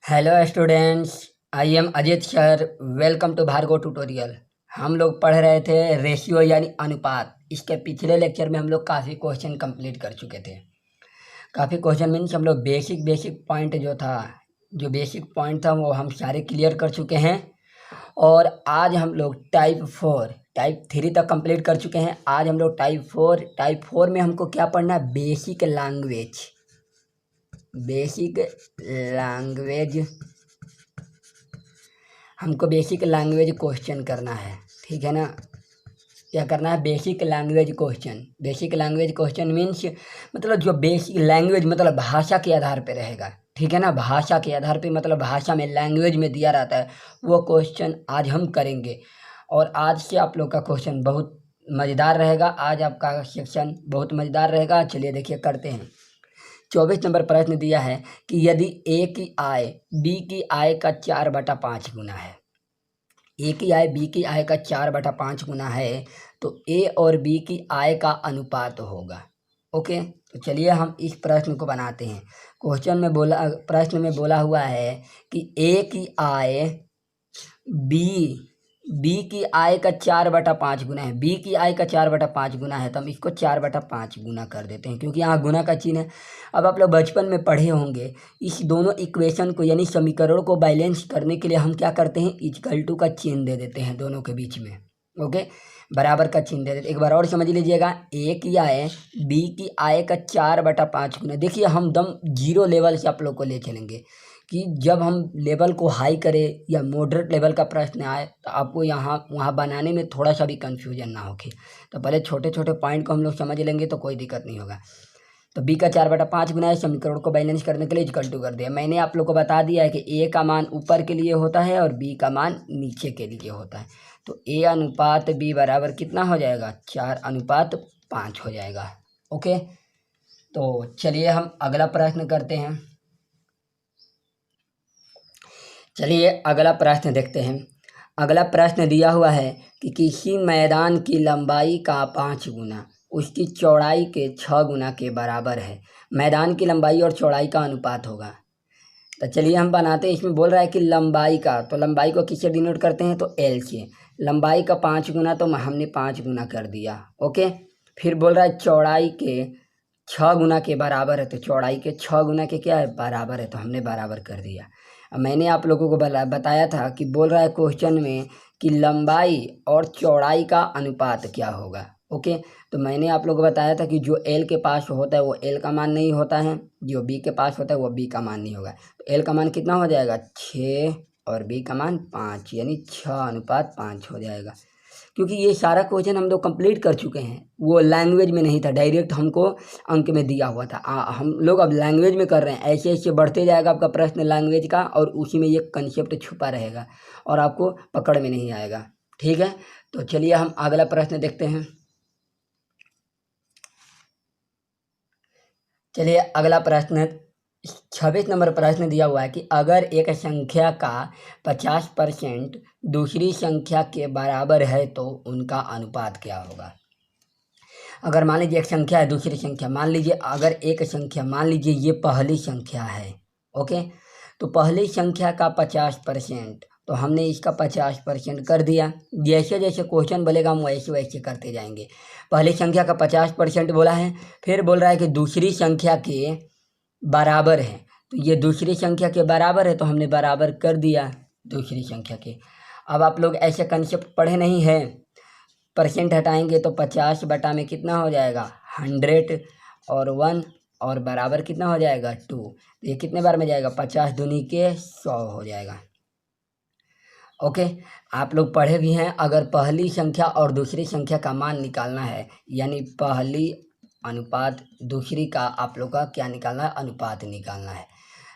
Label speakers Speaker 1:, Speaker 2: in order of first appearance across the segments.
Speaker 1: Hello students, I am Ajit sir. Welcome to Bhargav tutorial. हम लोग पढ़ रहे थे रेशियो यानी अनुपात। इसके पिछले लेक्चर में हम लोग काफ़ी क्वेश्चन कंप्लीट कर चुके थे। काफ़ी क्वेश्चन मीन्स हम लोग बेसिक बेसिक पॉइंट जो बेसिक पॉइंट था वो हम सारे क्लियर कर चुके हैं। और आज हम लोग टाइप थ्री तक कंप्लीट कर चुके हैं। आज हम लोग टाइप फोर में हमको क्या पढ़ना है? बेसिक लैंग्वेज हमको बेसिक लैंग्वेज क्वेश्चन करना है, ठीक है ना। क्या करना है? बेसिक लैंग्वेज क्वेश्चन मीन्स मतलब जो बेसिक लैंग्वेज मतलब भाषा के आधार पे रहेगा, ठीक है ना। भाषा के आधार पे मतलब भाषा में लैंग्वेज में दिया रहता है, वो क्वेश्चन आज हम करेंगे। और आज से आप लोग का क्वेश्चन बहुत मज़ेदार रहेगा। आज आपका सेक्शन बहुत मज़ेदार रहेगा। चलिए देखिए करते हैं। 24 नंबर प्रश्न दिया है कि यदि ए की आय बी की आय का 4/5 गुना है। ए की आय बी की आय का 4/5 गुना है तो ए और बी की आय का अनुपात होगा। ओके, तो चलिए हम इस प्रश्न को बनाते हैं। प्रश्न में बोला हुआ है कि ए की आय बी बी की आय का 4/5 गुना है। बी की आय का 4/5 गुना है तो हम इसको 4/5 गुना कर देते हैं, क्योंकि यहाँ गुना का चिन्ह है। अब आप लोग बचपन में पढ़े होंगे, इस दोनों इक्वेशन को यानी समीकरण को बैलेंस करने के लिए हम क्या करते हैं? इक्वल टू का चिन्ह दे देते हैं दोनों के बीच में। ओके, बराबर का चिन्ह दे देते। एक बार और समझ लीजिएगा, ए की आय बी की आय का 4/5 गुना। देखिए हम दम जीरो लेवल से आप लोग को ले चलेंगे कि जब हम लेवल को हाई करें या मॉडरेट लेवल का प्रश्न आए तो आपको यहाँ वहाँ बनाने में थोड़ा सा भी कंफ्यूजन ना होके। तो पहले छोटे छोटे पॉइंट को हम लोग समझ लेंगे तो कोई दिक्कत नहीं होगा। तो बी का 4/5 गुना है, समीकरण को बैलेंस करने के लिए इक्वल टू कर दिया। मैंने आप लोग को बता दिया है कि ए का मान ऊपर के लिए होता है और बी का मान नीचे के लिए होता है। तो ए अनुपात बी बराबर कितना हो जाएगा? 4/5 हो जाएगा। ओके, तो चलिए हम अगला प्रश्न करते हैं। चलिए अगला प्रश्न देखते हैं। अगला प्रश्न दिया हुआ है कि किसी मैदान की लंबाई का 5 गुना उसकी चौड़ाई के 6 गुना के बराबर है। मैदान की लंबाई और चौड़ाई का अनुपात होगा। तो चलिए हम बनाते हैं। इसमें बोल रहा है कि लंबाई का, तो लंबाई को किससे डिनोट करते हैं? तो एल से। लंबाई का 5 गुना तो हमने 5 गुना कर दिया। ओके, फिर बोल रहा है चौड़ाई के 6 गुना के बराबर है, तो चौड़ाई के 6 गुना के क्या है? बराबर है, तो हमने बराबर कर दिया। अब मैंने आप लोगों को बताया था कि बोल रहा है क्वेश्चन में कि लंबाई और चौड़ाई का अनुपात क्या होगा। ओके, तो मैंने आप लोगों को बताया था कि जो एल के पास होता है वो एल का मान नहीं होता है, जो बी के पास होता है वो बी का मान नहीं होगा। तो एल का मान कितना हो जाएगा? 6 और बी का मान 5, यानी 6:5 हो जाएगा। क्योंकि ये सारा क्वेश्चन हम लोग कंप्लीट कर चुके हैं, वो लैंग्वेज में नहीं था, डायरेक्ट हमको अंक में दिया हुआ था। हम लोग अब लैंग्वेज में कर रहे हैं। ऐसे ऐसे बढ़ते जाएगा आपका प्रश्न लैंग्वेज का, और उसी में ये कंसेप्ट छुपा रहेगा और आपको पकड़ में नहीं आएगा। ठीक है, तो चलिए हम अगला प्रश्न देखते हैं। चलिए अगला प्रश्न 26 नंबर प्रश्न दिया हुआ है कि अगर एक संख्या का 50% दूसरी संख्या के बराबर है तो उनका अनुपात क्या होगा। अगर मान लीजिए एक संख्या है, दूसरी संख्या, मान लीजिए अगर एक संख्या, मान लीजिए ये पहली संख्या है। ओके, तो पहली संख्या का 50%, तो हमने इसका 50% कर दिया। जैसे जैसे क्वेश्चन बोलेगा हम वैसे वैसे करते जाएंगे। पहली संख्या का 50% बोला है, फिर बोल रहा है कि दूसरी संख्या के बराबर है, तो ये दूसरी संख्या के बराबर है तो हमने बराबर कर दिया दूसरी संख्या के। अब आप लोग ऐसे कंसेप्ट पढ़े नहीं है, परसेंट हटाएंगे तो 50 बटा में कितना हो जाएगा? 100 और 1 और बराबर कितना हो जाएगा? 2। ये कितने बार में जाएगा? 50 दूनी के 100 हो जाएगा। ओके, आप लोग पढ़े भी हैं, अगर पहली संख्या और दूसरी संख्या का मान निकालना है, यानी पहली अनुपात दूसरी का आप लोग का क्या निकालना है? अनुपात निकालना है।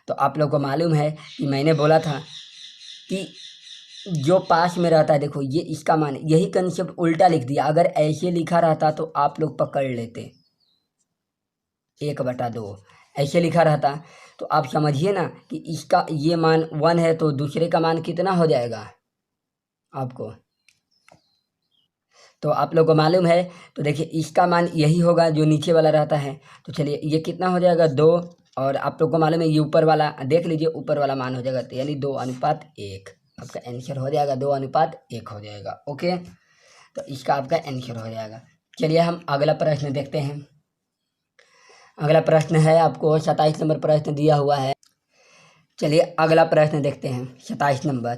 Speaker 1: तो आप लोग को मालूम है कि मैंने बोला था कि जो पास में रहता है, देखो ये इसका मान, यही कंसेप्ट उल्टा लिख दिया। अगर ऐसे लिखा रहता तो आप लोग पकड़ लेते, 1/2 ऐसे लिखा रहता तो आप समझिए ना कि इसका ये मान 1 है तो दूसरे का मान कितना हो जाएगा आपको, तो आप लोग को मालूम है। तो देखिए इसका मान यही होगा जो नीचे वाला रहता है। तो चलिए ये कितना हो जाएगा? 2 और आप लोग को मालूम है ये ऊपर वाला देख लीजिए, ऊपर वाला मान हो जाएगा, तो यानी 2:1 आपका आंसर हो जाएगा, 2:1 हो जाएगा। ओके, तो इसका आपका आंसर हो जाएगा। चलिए हम अगला प्रश्न देखते हैं। अगला प्रश्न है आपको 27 नंबर प्रश्न दिया हुआ है। चलिए अगला प्रश्न देखते हैं 27 नंबर।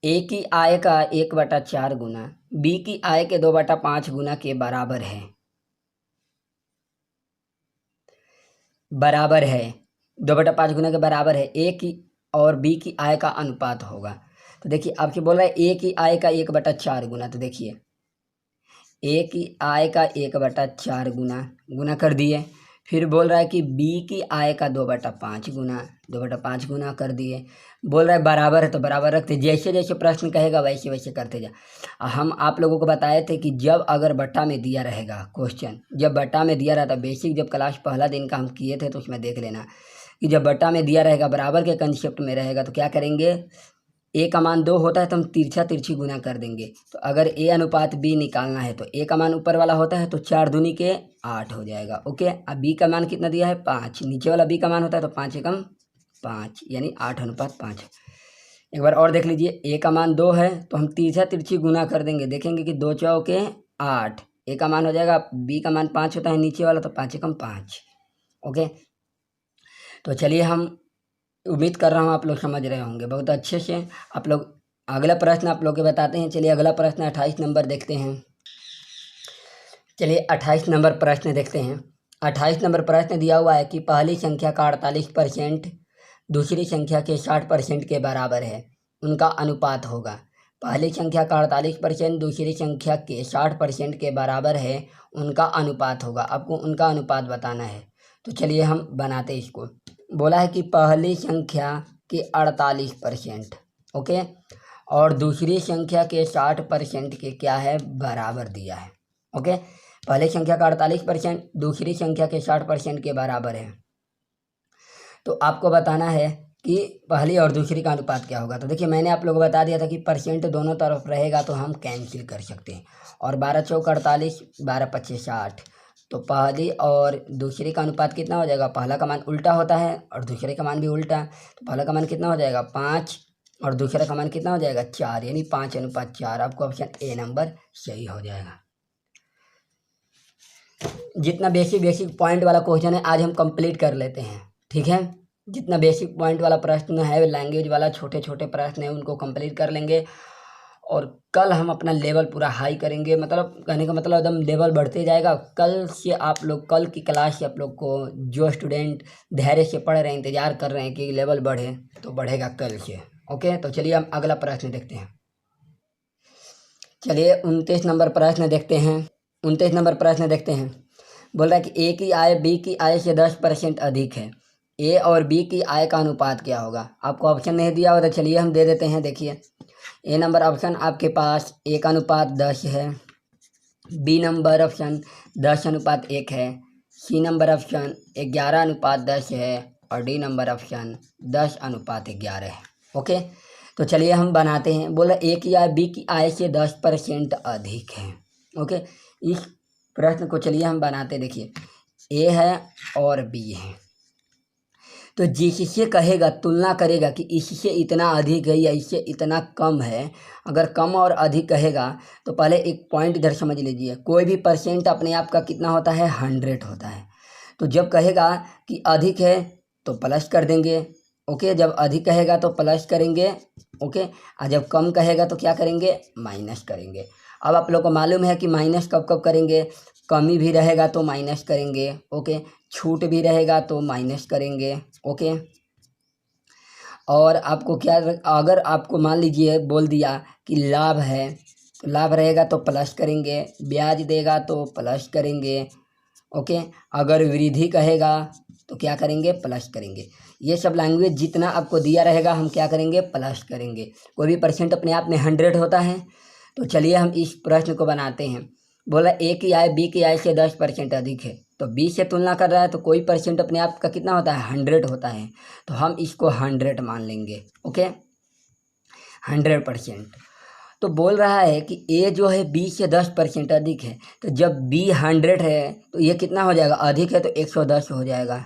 Speaker 1: ए की आय का 1/4 गुना बी की आय के 2/5 गुना के बराबर है। बराबर है 2/5 गुना के बराबर है। ए की और बी की आय का अनुपात होगा। तो देखिए आपसे बोल रहा है ए की आय का 1/4 गुना, तो देखिए ए की आय का 1/4 गुना कर दिए। फिर बोल रहा है कि बी की आय का 2/5 गुना कर दिए। बोल रहा है बराबर है, तो बराबर रखते, जैसे जैसे प्रश्न कहेगा वैसे वैसे करते जा। हम आप लोगों को बताए थे कि जब अगर बट्टा में दिया रहेगा क्वेश्चन, जब बट्टा में दिया रहता, बेसिक जब क्लास पहला दिन का हम किए थे तो उसमें देख लेना कि जब बट्टा में दिया रहेगा, बराबर के कंसेप्ट में रहेगा, तो क्या करेंगे, ए का मान 2 होता है तो हम तिरछी गुना कर देंगे। तो अगर ए अनुपात बी निकालना है तो ए का मान ऊपर वाला होता है तो 4 दूनी के 8 हो जाएगा। ओके, अब बी का मान कितना दिया है 5, नीचे वाला बी का मान होता है तो 5 एकम 5 यानी 8:5। एक बार और देख लीजिए, ए का मान 2 है तो हम तिरछी गुना कर देंगे, देखेंगे कि 2 चौके 8, ए का मान हो जाएगा, बी का मान 5 होता है नीचे वाला, तो 5 एकम 5। ओके, तो चलिए हम उम्मीद कर रहा हूँ आप लोग समझ रहे होंगे बहुत अच्छे से। आप लोग अगला प्रश्न आप लोग के बताते हैं। चलिए अगला प्रश्न 28 नंबर देखते हैं। चलिए 28 नंबर प्रश्न देखते हैं। 28 नंबर प्रश्न दिया हुआ है कि पहली संख्या का 48% दूसरी संख्या के 60% के बराबर है, उनका अनुपात होगा। पहली संख्या का 48% दूसरी संख्या के 60% के बराबर है, उनका अनुपात होगा। आपको उनका अनुपात बताना है। तो चलिए हम बनाते इसको। बोला है कि पहली संख्या के 48%, ओके, और दूसरी संख्या के 60% के क्या है, बराबर दिया है। ओके, पहली संख्या का 48% दूसरी संख्या के 60% के बराबर है। तो आपको बताना है कि पहली और दूसरी का अनुपात क्या होगा। तो देखिए मैंने आप लोगों को बता दिया था कि परसेंट दोनों तरफ रहेगा तो हम कैंसिल कर सकते हैं। और 12 चौक 48, 12 पच्चीस 60, तो पहली और दूसरी का अनुपात कितना हो जाएगा, पहला का मान उल्टा होता है और दूसरे का मान भी उल्टा, तो पहला का मान कितना हो जाएगा 5 और दूसरा का मान कितना हो जाएगा 4, यानी 5:4। आपको ऑप्शन ए नंबर सही हो जाएगा। जितना बेसिक पॉइंट वाला क्वेश्चन है आज हम कंप्लीट कर लेते हैं, ठीक है। जितना बेसिक पॉइंट वाला प्रश्न है, लैंग्वेज वाला छोटे छोटे प्रश्न है, उनको कंप्लीट कर लेंगे। और कल हम अपना लेवल पूरा हाई करेंगे, मतलब कहने का मतलब एकदम लेवल बढ़ते जाएगा। कल से आप लोग, कल की क्लास से आप लोग को जो स्टूडेंट धैर्य से पढ़ रहे हैं, इंतज़ार कर रहे हैं कि लेवल बढ़े, तो बढ़ेगा कल से। ओके, तो चलिए हम अगला प्रश्न देखते हैं। चलिए 29 नंबर प्रश्न देखते हैं। 29 नंबर प्रश्न देखते हैं। बोल रहा है कि ए की आय बी की आय से 10% अधिक है, ए और बी की आय का अनुपात क्या होगा। आपको ऑप्शन नहीं दिया होता, चलिए हम दे देते हैं। देखिए ए नंबर ऑप्शन आपके पास 1:10 है, बी नंबर ऑप्शन 10:1 है, सी नंबर ऑप्शन 11:10 है और डी नंबर ऑप्शन 10:11 है। ओके, तो चलिए हम बनाते हैं। बोला ए की आय बी की आय से 10% अधिक है। ओके, इस प्रश्न को चलिए हम बनाते। देखिए ए है और बी है, तो जिससे कहेगा तुलना करेगा कि इससे इतना अधिक है या इससे इतना कम है। अगर कम और अधिक कहेगा तो पहले एक पॉइंट इधर समझ लीजिए, कोई भी परसेंट अपने आप का कितना होता है, 100 होता है। तो जब कहेगा कि अधिक है तो प्लस कर देंगे। ओके, जब अधिक कहेगा तो प्लस करेंगे। ओके, और जब कम कहेगा तो क्या करेंगे, माइनस करेंगे। अब आप लोग को मालूम है कि माइनस कब कब करेंगे, कमी भी रहेगा तो माइनस करेंगे। ओके, छूट भी रहेगा तो माइनस करेंगे। ओके, और आपको क्या, अगर आपको मान लीजिए बोल दिया कि लाभ है तो लाभ रहेगा तो प्लस करेंगे, ब्याज देगा तो प्लस करेंगे। ओके, अगर वृद्धि कहेगा तो क्या करेंगे, प्लस करेंगे। ये सब लैंग्वेज जितना आपको दिया रहेगा हम क्या करेंगे, प्लस करेंगे। कोई भी परसेंट अपने आप में 100 होता है। तो चलिए हम इस प्रश्न को बनाते हैं। बोला ए की आय बी की आय से 10% अधिक है, तो बी से तुलना कर रहा है तो कोई परसेंट अपने आप का कितना होता है, 100 होता है, तो हम इसको 100 मान लेंगे। ओके, 100%। तो बोल रहा है कि ए जो है बी से 10% अधिक है, तो जब बी 100 है तो ये कितना हो जाएगा, अधिक है तो 110 हो जाएगा।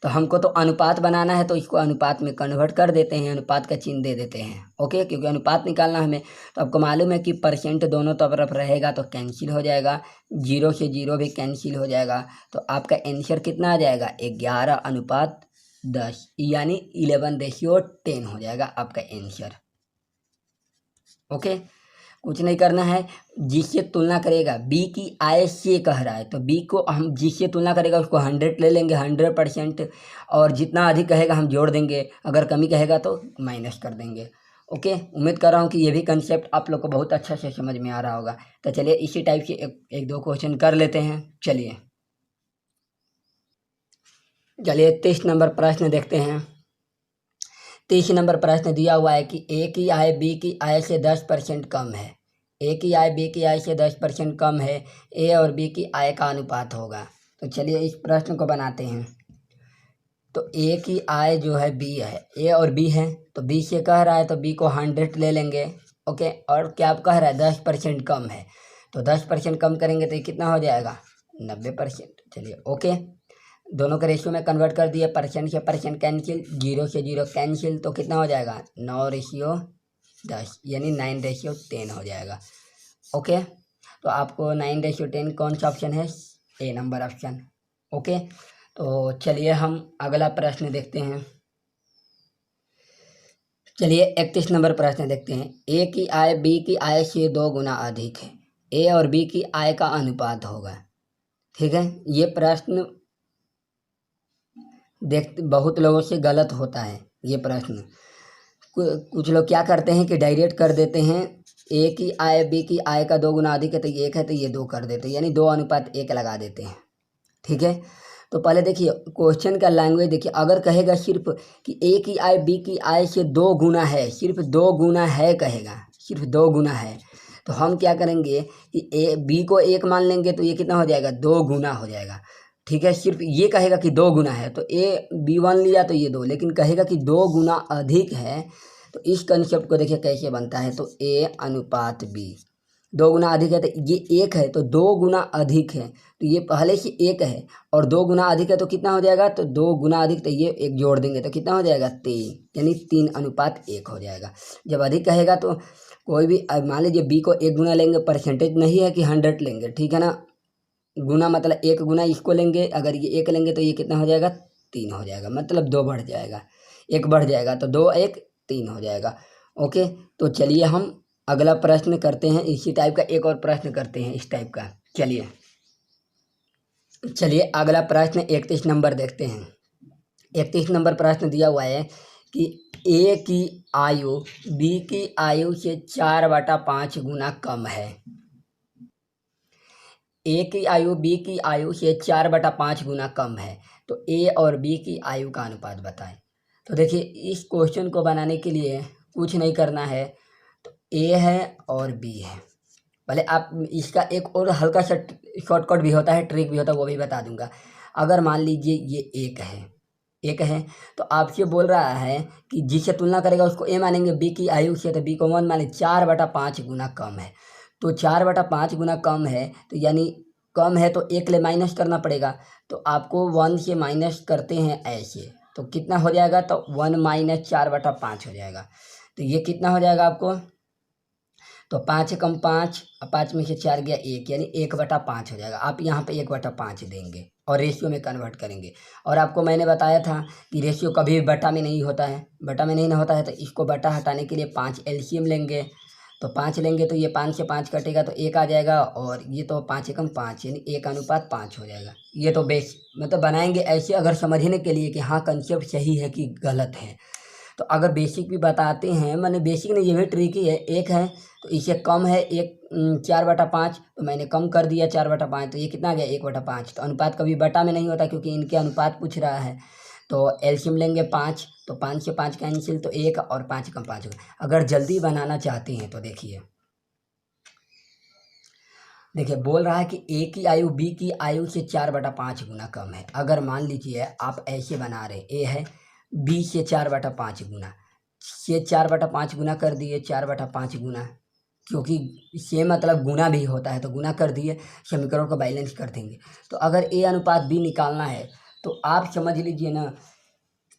Speaker 1: तो हमको तो अनुपात बनाना है, तो इसको अनुपात में कन्वर्ट कर देते हैं, अनुपात का चिन्ह दे देते हैं। ओके, क्योंकि अनुपात निकालना हमें, तो आपको मालूम है कि परसेंट दोनों तरफ रहेगा तो कैंसिल हो जाएगा, 0 से 0 भी कैंसिल हो जाएगा। तो आपका आंसर कितना आ जाएगा, 11:10, यानी 11:10 हो जाएगा आपका आंसर। ओके, कुछ नहीं करना है, जिससे तुलना करेगा बी की आय से कह रहा है, तो बी को हम जिससे तुलना करेगा उसको 100 ले लेंगे, 100%, और जितना अधिक कहेगा हम जोड़ देंगे, अगर कमी कहेगा तो माइनस कर देंगे। ओके, उम्मीद कर रहा हूँ कि ये भी कंसेप्ट आप लोग को बहुत अच्छा से समझ में आ रहा होगा। तो चलिए इसी टाइप से एक दो क्वेश्चन कर लेते हैं। चलिए 23 नंबर प्रश्न देखते हैं। 23 नंबर प्रश्न दिया हुआ है कि ए की आय बी की आय से 10% कम है। ए की आय बी की आय से 10% कम है, ए और बी की आय का अनुपात होगा। तो चलिए इस प्रश्न को बनाते हैं। तो ए की आय जो है बी है, ए और बी है, तो बी से कह रहा है तो बी को 100 ले लेंगे। ओके, और क्या आप कह रहा है 10% कम है, तो 10% कम करेंगे तो ये कितना हो जाएगा, 90%। चलिए ओके, दोनों के रेशियो में कन्वर्ट कर दिए, परसेंट से परसेंट कैंसिल, 0 से 0 कैंसिल, तो कितना हो जाएगा 9:10, यानी 9:10 हो जाएगा। ओके, तो आपको 9:10 कौन सा ऑप्शन है, ए नंबर ऑप्शन। ओके, तो चलिए हम अगला प्रश्न देखते हैं। चलिए 31 नंबर प्रश्न देखते हैं। ए की आय बी की आय से 2 गुना अधिक है, ए और बी की आय का अनुपात होगा। ठीक है, ये प्रश्न बहुत लोगों से गलत होता है ये प्रश्न। कुछ लोग क्या करते हैं कि डायरेक्ट कर देते हैं, ए की आय बी की आय का 2 गुना अधिक है तो ये 1 है तो ये 2 कर देते हैं, यानी 2:1 लगा देते हैं। ठीक है, तो पहले देखिए क्वेश्चन का लैंग्वेज देखिए, अगर कहेगा सिर्फ कि ए की आय बी की आय से 2 गुना है, सिर्फ 2 गुना है कहेगा, सिर्फ 2 गुना है, तो हम क्या करेंगे कि ए बी को 1 मान लेंगे, तो ये कितना हो जाएगा, 2 गुना हो जाएगा। ठीक है, सिर्फ ये कहेगा कि 2 गुना है तो ए B1 लिया तो ये 2, लेकिन कहेगा कि 2 गुना अधिक है, तो इस कंसेप्ट को देखिए कैसे बनता है। तो ए अनुपात बी, 2 गुना अधिक है तो ये 1 है, तो 2 गुना अधिक है, तो ये पहले से 1 है, और 2 गुना अधिक है तो कितना हो जाएगा, तो 2 गुना अधिक, तो ये 1 जोड़ देंगे तो कितना हो जाएगा 3, यानी 3:1 हो जाएगा। जब अधिक कहेगा तो कोई भी, मान लीजिए बी को 1 गुना लेंगे, परसेंटेज नहीं है कि 100 लेंगे, ठीक है ना, गुना मतलब 1 गुना इसको लेंगे, अगर ये 1 लेंगे तो ये कितना हो जाएगा, 3 हो जाएगा, मतलब 2 बढ़ जाएगा, 1 बढ़ जाएगा, तो 2 1 3 हो जाएगा। ओके, तो चलिए हम अगला प्रश्न करते हैं, इसी टाइप का एक और प्रश्न करते हैं इस टाइप का। चलिए अगला प्रश्न 31 नंबर देखते हैं। 31 नंबर प्रश्न दिया हुआ है कि ए की आयु बी की आयु से 4/5 गुना कम है। ए की आयु बी की आयु से 4/5 गुना कम है, तो ए और बी की आयु का अनुपात बताएं। तो देखिए इस क्वेश्चन को बनाने के लिए कुछ नहीं करना है, तो ए है और बी है। पहले आप इसका एक और हल्का सा शॉर्टकट भी होता है, ट्रिक भी होता है, वो भी बता दूंगा। अगर मान लीजिए ये एक है तो आपसे बोल रहा है कि जिससे तुलना करेगा उसको ए मानेंगे, बी की आयु से तो बी को 1 माने, 4/5 गुना कम है, तो 4/5 गुना कम है, तो यानी कम है तो 1 ले माइनस करना पड़ेगा, तो आपको 1 से माइनस करते हैं ऐसे, तो कितना हो जाएगा, तो 1 - 4/5 हो जाएगा। तो ये कितना हो जाएगा आपको, तो 5 कम 5, 5 में से 4 गया 1, यानी 1/5 हो जाएगा। आप यहाँ पे 1/5 देंगे और रेशियो में कन्वर्ट करेंगे। और आपको मैंने बताया था कि रेशियो कभी भी बटा में नहीं होता है, बटा में नहीं ना होता है, तो इसको बटा हटाने के लिए 5 एलसीएम लेंगे, तो 5 लेंगे तो ये 5 से 5 कटेगा तो 1 आ जाएगा, और ये तो 5 एकम 5 यानी 1:5 हो जाएगा। ये तो बेस मतलब बनाएंगे ऐसे अगर समझने के लिए कि हाँ कंसेप्ट सही है कि गलत है। तो अगर बेसिक भी बताते हैं, मैंने बेसिक नहीं, ये भी ट्रिकी है, 1 है तो इसे कम है 4/5, तो मैंने कम कर दिया 4/5, तो ये कितना आ गया 1/5। तो अनुपात कभी बटा में नहीं होता क्योंकि इनके अनुपात पूछ रहा है। तो एलसीएम लेंगे 5, तो 5 से 5 कैंसिल, तो 1 और 5 कम 5 होगा। अगर जल्दी बनाना चाहते हैं तो देखिए बोल रहा है कि ए की आयु बी की आयु से 4/5 गुना कम है। अगर मान लीजिए आप ऐसे बना रहे, ए है बी से 4/5 गुना, से 4/5 गुना कर दिए, 4/5 गुना, क्योंकि से मतलब गुना भी होता है तो गुना कर दिए, समीकरण को बैलेंस कर देंगे। तो अगर ए अनुपात बी निकालना है तो आप समझ लीजिए ना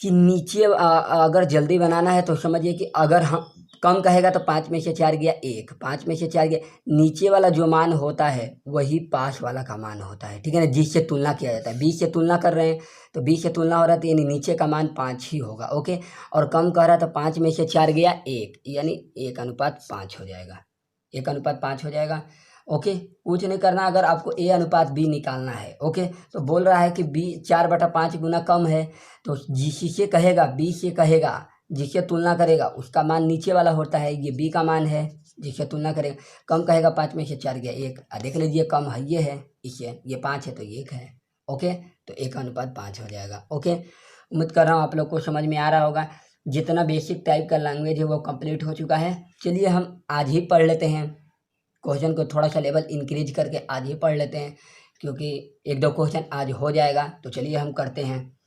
Speaker 1: कि नीचे अगर जल्दी बनाना है तो समझिए कि अगर हम कम कहेगा तो 5 में से 4 गया 1, 5 में से 4 गया, नीचे वाला जो मान होता है वही पास वाला का मान होता है, ठीक है ना, जिससे तुलना किया जाता है। 20 से तुलना कर रहे हैं तो 20 से तुलना हो रहा है तो यानी नीचे का मान 5 ही होगा, ओके। और कम कह रहा है तो 5 में से 4 गया 1, यानी 1:5 हो जाएगा, 1:5 हो जाएगा, ओके। कुछ नहीं करना, अगर आपको A/B निकालना है, ओके। तो बोल रहा है कि B 4/5 गुना कम है, तो जिससे कहेगा B से कहेगा, जिससे तुलना करेगा उसका मान नीचे वाला होता है, ये B का मान है, जिससे तुलना करेगा। कम कहेगा 5 में से 4 गया 1, देख लीजिए कम है ये है, इससे ये 5 है तो ये 1 है, ओके। तो 1:5 हो जाएगा, ओके। उम्मीद कर रहा हूँ आप लोग को समझ में आ रहा होगा। जितना बेसिक टाइप का लैंग्वेज है वो कंप्लीट हो चुका है। चलिए हम आज ही पढ़ लेते हैं क्वेश्चन को, थोड़ा सा लेवल इंक्रीज करके आज ही पढ़ लेते हैं, क्योंकि 1-2 क्वेश्चन आज हो जाएगा। तो चलिए हम करते हैं।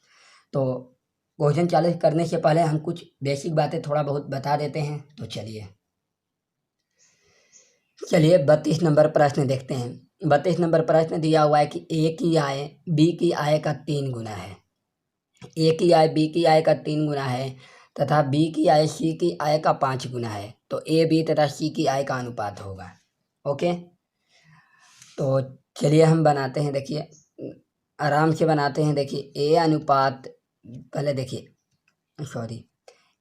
Speaker 1: तो क्वेश्चन चालू करने से पहले हम कुछ बेसिक बातें थोड़ा बहुत बता देते हैं। तो चलिए 32 नंबर प्रश्न देखते हैं। 32 नंबर प्रश्न दिया हुआ है कि ए की आय बी की आय का 3 गुना है, ए की आय बी की आय का 3 गुना है तथा बी की आय सी की आय का 5 गुना है, तो ए बी तथा सी की आय का अनुपात होगा, ओके। तो चलिए हम बनाते हैं, देखिए आराम से बनाते हैं। देखिए ए अनुपात, पहले देखिए सॉरी,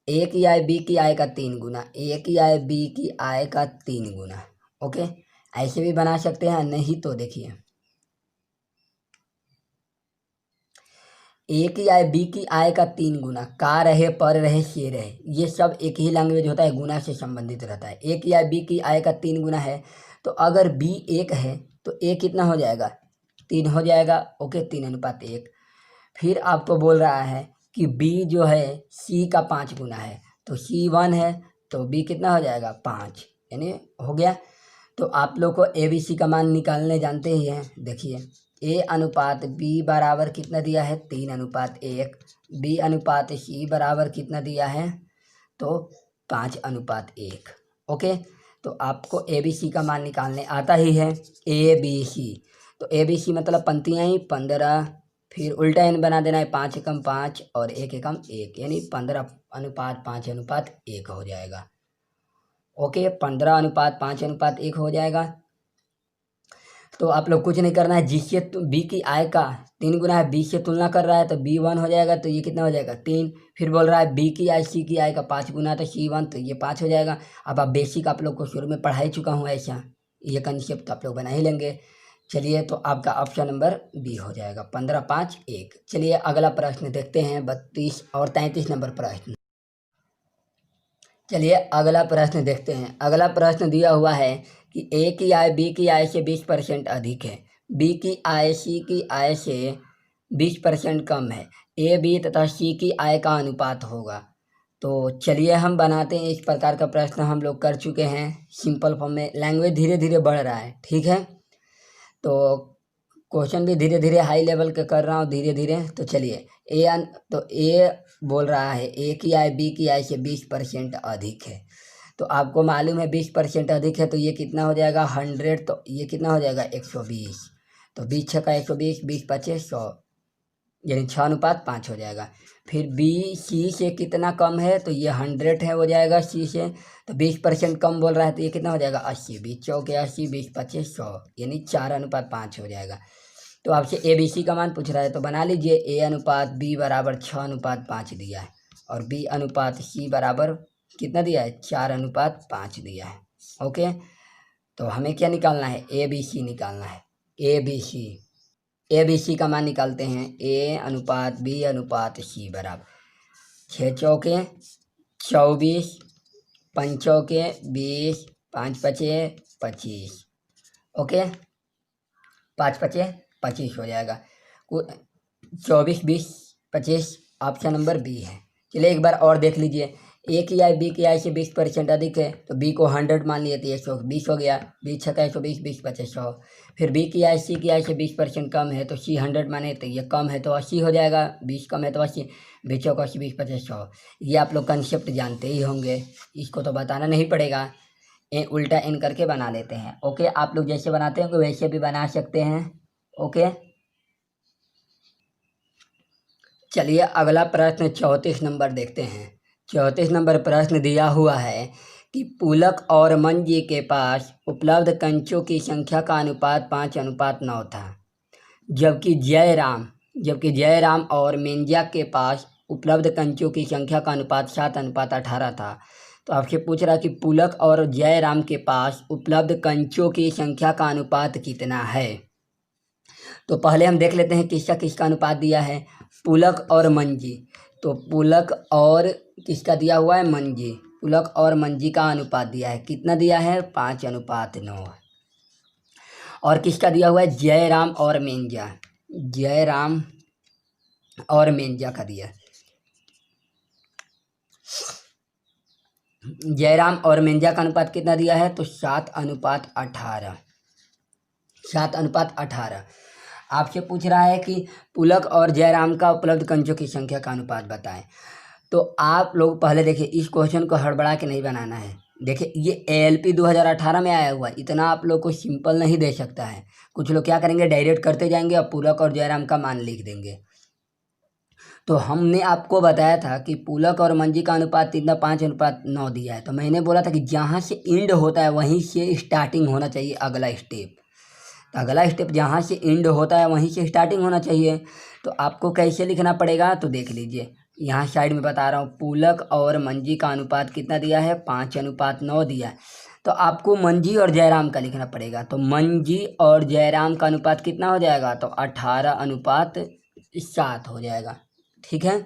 Speaker 1: ए की आय बी की आय का 3 गुना, ए की आय बी की आय का 3 गुना, ओके। ऐसे भी बना सकते हैं, नहीं तो देखिए ए की आय बी की आय का 3 गुना, का रहे पर रहे से रहे, ये सब एक ही लैंग्वेज होता है, गुना से संबंधित रहता है। ए की आय बी की आय का 3 गुना है, तो अगर बी 1 है तो ए कितना हो जाएगा, 3 हो जाएगा, ओके, 3:1। फिर आपको बोल रहा है कि बी जो है सी का 5 गुना है, तो सी 1 है तो बी कितना हो जाएगा 5, यानी हो गया। तो आप लोग को ए बी सी का मान निकालने जानते ही हैं। देखिए ए अनुपात बी बराबर कितना दिया है, 3:1, बी अनुपात सी बराबर कितना दिया है, तो 5:1, ओके। तो आपको ए बी सी का मान निकालने आता ही है, ए बी सी। तो ए बी सी मतलब पंक्तियाँ ही 15, फिर उल्टा एन बना देना है, 5 एकम 5 और 1 एकम 1, यानी 15:5:1 हो जाएगा, ओके। 15:5:1 हो जाएगा। तो आप लोग कुछ नहीं करना है, जिससे बी की आय का 3 गुना है, बी से तुलना कर रहा है तो बी 1 हो जाएगा, तो ये कितना हो जाएगा 3। फिर बोल रहा है बी की आय सी की आय का 5 गुना, तो सी 1 तो ये 5 हो जाएगा। अब आप बेसिक आप लोग को शुरू में पढ़ा ही चुका हूँ ऐसा, ये कंसेप्ट आप लोग बना ही लेंगे। चलिए तो आपका ऑप्शन नंबर बी हो जाएगा, 15:5:1। चलिए अगला प्रश्न देखते हैं, 32 और 33 नंबर प्रश्न। चलिए अगला प्रश्न देखते हैं। अगला प्रश्न दिया हुआ है कि ए की आय बी की आय से 20% अधिक है, बी की आय सी की आय से 20% कम है, ए बी तथा सी की आय का अनुपात होगा। तो चलिए हम बनाते हैं, इस प्रकार का प्रश्न हम लोग कर चुके हैं सिंपल फॉर्म में। लैंग्वेज धीरे धीरे बढ़ रहा है, ठीक है। तो क्वेश्चन भी धीरे धीरे हाई लेवल के कर रहा हूँ, धीरे धीरे। तो चलिए तो ए बोल रहा है ए की आय बी की आय से 20% अधिक है, तो आपको मालूम है 20% अधिक है तो ये कितना हो जाएगा 100, तो ये कितना हो जाएगा 120। तो 20×6 120, 20×5 100, यानी 6:5 हो जाएगा। फिर बी सी से कितना कम है, तो ये 100 है हो जाएगा सी से, तो 20% कम बोल रहा है तो ये कितना हो जाएगा 80, 20×4 80, 20×5 100, यानी 4:5 हो जाएगा। तो आपसे ए बी सी का मान पूछ रहा है, तो बना लीजिए ए अनुपात बी बराबर 6:5 दिया है, और बी अनुपात सी बराबर कितना दिया है 4:5 दिया है, ओके। तो हमें क्या निकालना है, ए बी सी निकालना है, A B C. A B C का मान निकालते हैं, ए अनुपात बी अनुपात सी बराबर 6×4 24, 5×4 20, 5×5 25, ओके। 5×5 25 हो जाएगा। 24 20 25, ऑप्शन नंबर बी है। चलिए एक बार और देख लीजिए, ए की आय बी की आय से 20% अधिक है, तो बी को 100 मान लिए तो 120 हो गया, 20×6 120, 20×5 100। फिर बी की आय सी की आय से 20% कम है, तो सी 100 माने तो ये कम है तो 80 हो जाएगा, 20 कम है तो 80, 20×4 80, 20×5 100। ये आप लोग कंसेप्ट जानते ही होंगे, इसको तो बताना नहीं पड़ेगा। उल्टा इन करके बना लेते हैं, ओके। आप लोग जैसे बनाते हैं वैसे भी बना सकते हैं, ओके। चलिए अगला प्रश्न 34 नंबर देखते हैं। 34 नंबर प्रश्न दिया हुआ है कि पुलक और मंजी के पास उपलब्ध कंचों की संख्या का अनुपात 5:9 था, जबकि जयराम और मेंजा के पास उपलब्ध कंचों की संख्या का अनुपात 7:18 था। तो आपसे पूछ रहा है कि पुलक और जयराम के पास उपलब्ध कंचों की संख्या का अनुपात कितना है। तो पहले हम देख लेते हैं किसका किसका अनुपात दिया है। पुलक और मंजी, तो पुलक और किसका दिया हुआ है, मंजी। पुलक और मंजी का अनुपात दिया है, कितना दिया है, 5:9। और किसका दिया हुआ है, जयराम और मेंजा। जयराम और मेंजा का दिया, जयराम और मेंजा का अनुपात कितना दिया है, तो 7:18। 7:18। आपसे पूछ रहा है कि पुलक और जयराम का उपलब्ध कंचों की संख्या का अनुपात बताएं। तो आप लोग पहले देखिए, इस क्वेश्चन को हड़बड़ा के नहीं बनाना है। देखिए ये ALP 2018 में आया हुआ, इतना आप लोग को सिंपल नहीं दे सकता है। कुछ लोग क्या करेंगे, डायरेक्ट करते जाएंगे और पुलक और जयराम का मान लिख देंगे। तो हमने आपको बताया था कि पुलक और मंजी का अनुपात कितना, 5:9 दिया है। तो मैंने बोला था कि जहाँ से एंड होता है वहीं से स्टार्टिंग होना चाहिए अगला स्टेप। तो अगला स्टेप जहाँ से एंड होता है वहीं से स्टार्टिंग होना चाहिए। तो आपको कैसे लिखना पड़ेगा, तो देख लीजिए, यहाँ साइड में बता रहा हूँ। पुलक और मंजी का अनुपात कितना दिया है, 5:9 दिया है। तो आपको मंजी और जयराम का लिखना पड़ेगा। तो मंजी और जयराम का अनुपात कितना हो जाएगा, तो 18:7 हो जाएगा। ठीक है,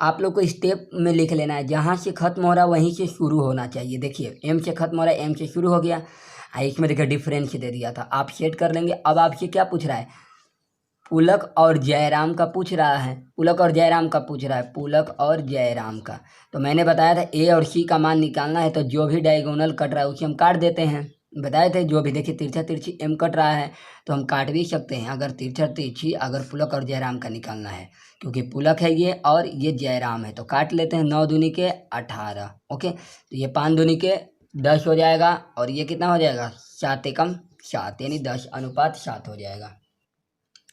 Speaker 1: आप लोग को स्टेप में लिख लेना है, जहाँ से खत्म हो रहा है वहीं से शुरू होना चाहिए। देखिए M से खत्म हो रहा है, M से शुरू हो गया। इसमें देखिए डिफरेंस दे दिया था, आप सेट कर लेंगे। अब आपसे क्या पूछ रहा है, पुलक और जयराम का पूछ रहा है। पुलक और जयराम का पूछ रहा है, पुलक और जयराम का। तो मैंने बताया था A और C का मान निकालना है, तो जो भी डायगोनल कट रहा है उसे हम काट देते हैं। बताए थे, जो भी देखिए तिरछा तिरछी M कट रहा है तो हम काट भी सकते हैं, अगर तिरछा तिरछी अगर पुलक और जयराम का निकालना है, क्योंकि पुलक है ये और ये जयराम है। तो काट लेते हैं, 9 दूनी के 18। ओके, तो ये 5 दूनी के 10 हो जाएगा, और ये कितना हो जाएगा, 7 एकम 7, यानी 10:7 हो जाएगा।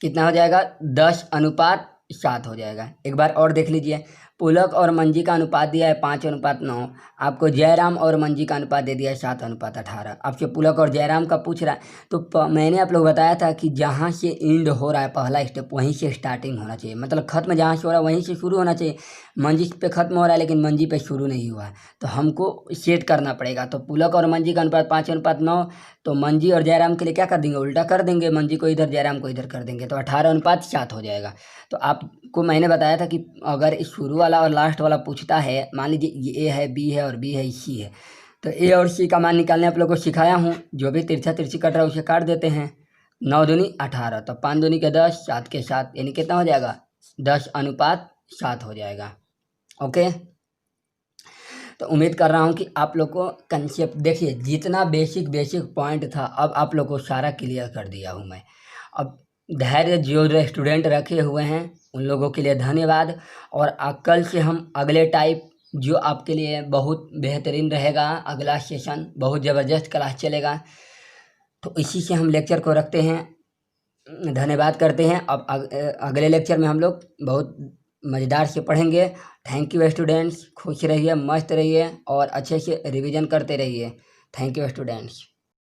Speaker 1: कितना हो जाएगा, 10:7 हो जाएगा। एक बार और देख लीजिए, पुलक और मंजी का अनुपात दिया है 5:9, आपको जयराम और मंजी का अनुपात दे दिया है 7:18। आपसे पुलक और जयराम का पूछ रहा है, तो मैंने आप लोग बताया था कि जहाँ से एंड हो रहा है पहला स्टेप वहीं से स्टार्टिंग होना चाहिए, मतलब खत्म जहाँ से हो रहा है वहीं से शुरू होना चाहिए। मंजी पे खत्म हो रहा है लेकिन मंजी पे शुरू नहीं हुआ है, तो हमको सेट करना पड़ेगा। तो पुलक और मंजी का अनुपात 5:9, तो मंजी और जयराम के लिए क्या कर देंगे, उल्टा कर देंगे, मंजी को इधर जयराम को इधर कर देंगे, तो 18:7 हो जाएगा। तो आपको मैंने बताया था कि अगर इस शुरू वाला और लास्ट वाला पूछता है, मान लीजिए ये A है, B है और B है, C है, तो A और C का मान निकालने आप लोग को सिखाया हूँ। जो भी तिरछा तिरछी कट रहा है उसे काट देते हैं। 9 दूनी 18, तो 5 दूनी के 10, 7 के 7, यानी कितना हो जाएगा, 10:7 हो जाएगा। ओके, तो उम्मीद कर रहा हूँ कि आप लोग को कंसेप्ट, देखिए जितना बेसिक पॉइंट था अब आप लोग को सारा क्लियर कर दिया हूँ मैं। अब धैर्य जो स्टूडेंट रखे हुए हैं उन लोगों के लिए धन्यवाद। और कल से हम अगले टाइप जो आपके लिए बहुत बेहतरीन रहेगा, अगला सेशन बहुत ज़बरदस्त क्लास चलेगा, तो इसी से हम लेक्चर को रखते हैं। धन्यवाद करते हैं। अब अगले लेक्चर में हम लोग बहुत मज़ेदार से पढ़ेंगे। थैंक यू स्टूडेंट्स, खुश रहिए, मस्त रहिए और अच्छे से रिवीजन करते रहिए। Thank you students.